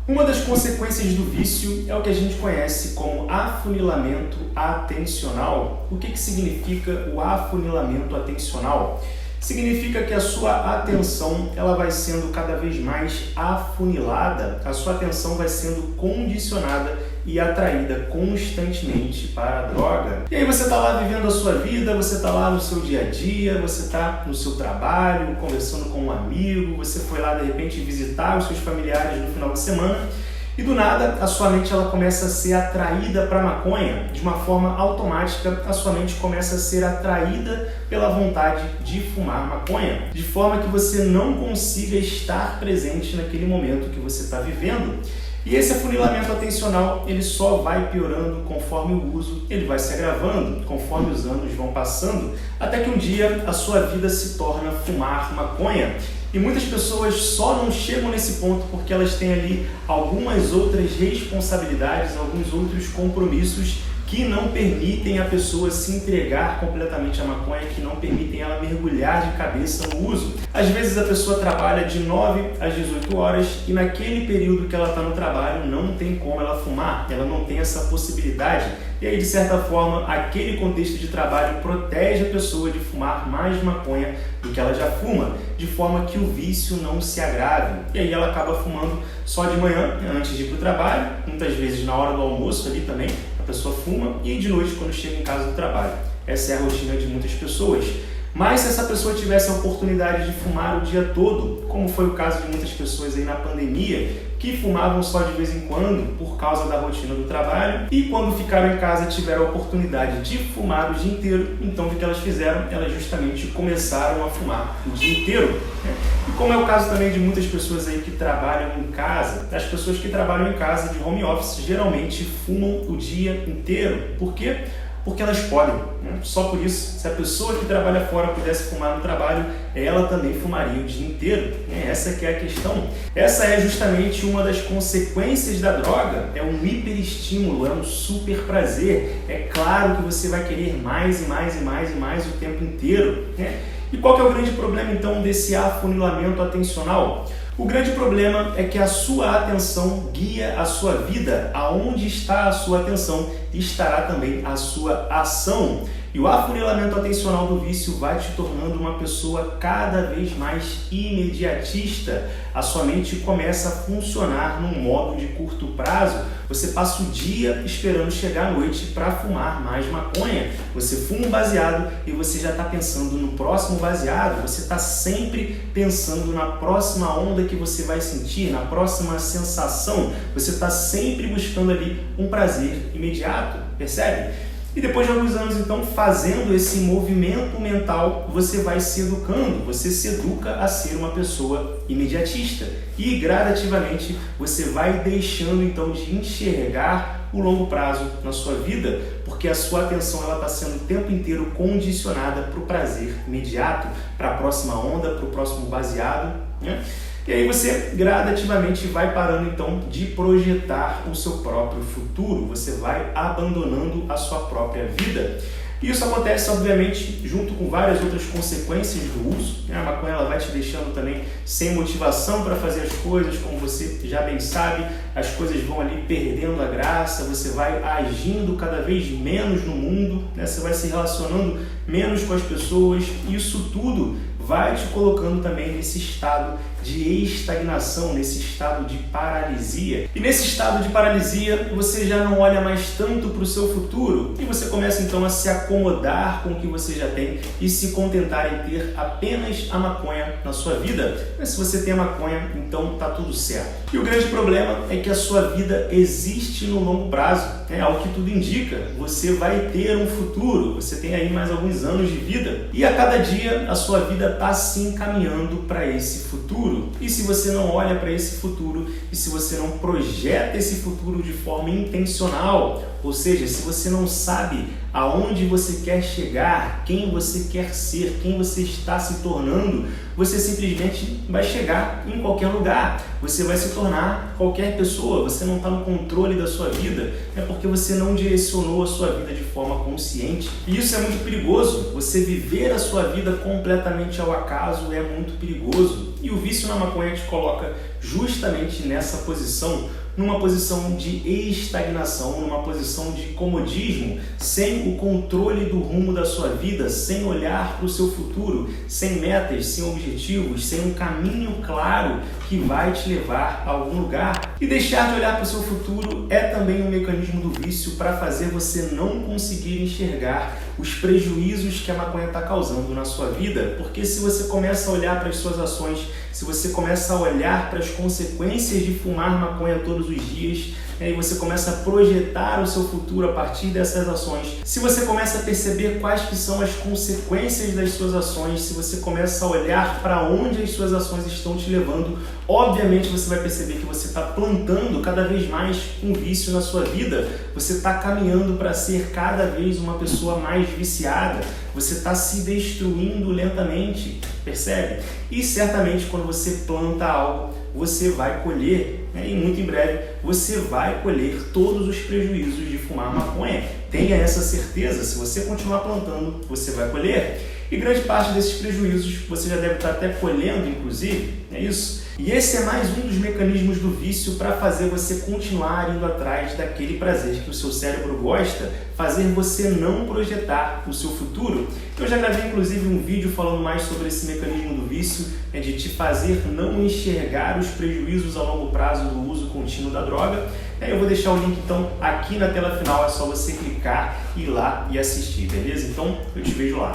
Uma das consequências do vício é o que a gente conhece como afunilamento atencional. O que significa o afunilamento atencional? Significa que a sua atenção ela vai sendo cada vez mais afunilada, a sua atenção vai sendo condicionada e atraída constantemente para a droga. E aí você está lá vivendo a sua vida, você está lá no seu dia a dia, você está no seu trabalho, conversando com um amigo, você foi lá de repente visitar os seus familiares no final de semana e do nada a sua mente ela começa a ser atraída para a maconha. De uma forma automática, a sua mente começa a ser atraída pela vontade de fumar maconha, de forma que você não consiga estar presente naquele momento que você está vivendo. E esse afunilamento atencional, ele só vai piorando conforme o uso, ele vai se agravando conforme os anos vão passando, até que um dia a sua vida se torna fumar maconha. E muitas pessoas só não chegam nesse ponto porque elas têm ali algumas outras responsabilidades, alguns outros compromissos que não permitem a pessoa se entregar completamente à maconha, que não permitem ela mergulhar de cabeça no uso. Às vezes a pessoa trabalha de 9 às 18 horas e naquele período que ela está no trabalho não tem como ela fumar, ela não tem essa possibilidade. E aí, de certa forma, aquele contexto de trabalho protege a pessoa de fumar mais maconha do que ela já fuma, de forma que o vício não se agrave. E aí ela acaba fumando só de manhã, antes de ir para o trabalho, muitas vezes na hora do almoço ali também, a pessoa fuma, e de noite quando chega em casa do trabalho. Essa é a rotina de muitas pessoas. Mas se essa pessoa tivesse a oportunidade de fumar o dia todo, como foi o caso de muitas pessoas aí na pandemia, que fumavam só de vez em quando por causa da rotina do trabalho, e quando ficaram em casa tiveram a oportunidade de fumar o dia inteiro, então o que elas fizeram? Elas justamente começaram a fumar o dia inteiro. E como é o caso também de muitas pessoas aí que trabalham em casa, as pessoas que trabalham em casa de home office geralmente fumam o dia inteiro. Por quê? Porque elas podem, né? Só por isso, se a pessoa que trabalha fora pudesse fumar no trabalho, ela também fumaria o dia inteiro, né? Essa que é a questão. Essa é justamente uma das consequências da droga, é um hiperestímulo, é um super prazer. É claro que você vai querer mais e mais e mais e mais o tempo inteiro, né? E qual que é o grande problema então desse afunilamento atencional? O grande problema é que a sua atenção guia a sua vida. Aonde está a sua atenção, estará também a sua ação. E o afunilamento atencional do vício vai te tornando uma pessoa cada vez mais imediatista. A sua mente começa a funcionar num modo de curto prazo. Você passa o dia esperando chegar à noite para fumar mais maconha. Você fuma um baseado e você já está pensando no próximo baseado. Você está sempre pensando na próxima onda que você vai sentir, na próxima sensação. Você está sempre buscando ali um prazer imediato, percebe? E depois de alguns anos, então, fazendo esse movimento mental, você vai se educando, você se educa a ser uma pessoa imediatista. E gradativamente você vai deixando, então, de enxergar o longo prazo na sua vida, porque a sua atenção está sendo o tempo inteiro condicionada para o prazer imediato, para a próxima onda, para o próximo baseado, né? E aí você gradativamente vai parando então de projetar o seu próprio futuro, você vai abandonando a sua própria vida. E isso acontece, obviamente, junto com várias outras consequências do uso. A maconha ela vai te deixando também sem motivação para fazer as coisas, como você já bem sabe, as coisas vão ali perdendo a graça, você vai agindo cada vez menos no mundo, né? Você vai se relacionando menos com as pessoas, e isso tudo vai te colocando também nesse estado de estagnação, nesse estado de paralisia. E nesse estado de paralisia, você já não olha mais tanto para o seu futuro e você começa então a se acomodar com o que você já tem e se contentar em ter apenas a maconha na sua vida. Mas se você tem a maconha, então tá tudo certo. E o grande problema é que a sua vida existe no longo prazo, né? Ao que tudo indica, você vai ter um futuro, você tem aí mais alguns anos de vida e a cada dia a sua vida está se encaminhando para esse futuro. E se você não olha para esse futuro e se você não projeta esse futuro de forma intencional, ou seja, se você não sabe aonde você quer chegar, quem você quer ser, quem você está se tornando, você simplesmente vai chegar em qualquer lugar, você vai se tornar qualquer pessoa, você não está no controle da sua vida, é porque você não direcionou a sua vida de forma consciente. E isso é muito perigoso, você viver a sua vida completamente ao acaso é muito perigoso. E o vício na maconha te coloca justamente nessa posição, numa posição de estagnação, numa posição de comodismo, sem o controle do rumo da sua vida, sem olhar para o seu futuro, sem metas, sem objetivos, sem um caminho claro que vai te levar a algum lugar. E deixar de olhar para o seu futuro é também um mecanismo do vício para fazer você não conseguir enxergar os prejuízos que a maconha está causando na sua vida, porque se você começa a olhar para as suas ações, se você começa a olhar para as consequências de fumar maconha todos os dias, e você começa a projetar o seu futuro a partir dessas ações, se você começa a perceber quais que são as consequências das suas ações, se você começa a olhar para onde as suas ações estão te levando, obviamente você vai perceber que você está plantando cada vez mais um vício na sua vida, você está caminhando para ser cada vez uma pessoa mais viciada, você está se destruindo lentamente, percebe? E certamente quando você planta algo, você vai colher, e muito em breve você vai colher todos os prejuízos de fumar maconha. Tenha essa certeza, se você continuar plantando, você vai colher. E grande parte desses prejuízos você já deve estar até colhendo, inclusive, é isso? E esse é mais um dos mecanismos do vício para fazer você continuar indo atrás daquele prazer que o seu cérebro gosta, fazer você não projetar o seu futuro. Eu já gravei inclusive um vídeo falando mais sobre esse mecanismo do vício, de te fazer não enxergar os prejuízos a longo prazo do uso contínuo da droga. Eu vou deixar o link então aqui na tela final, é só você clicar, ir lá e assistir, beleza? Então eu te vejo lá.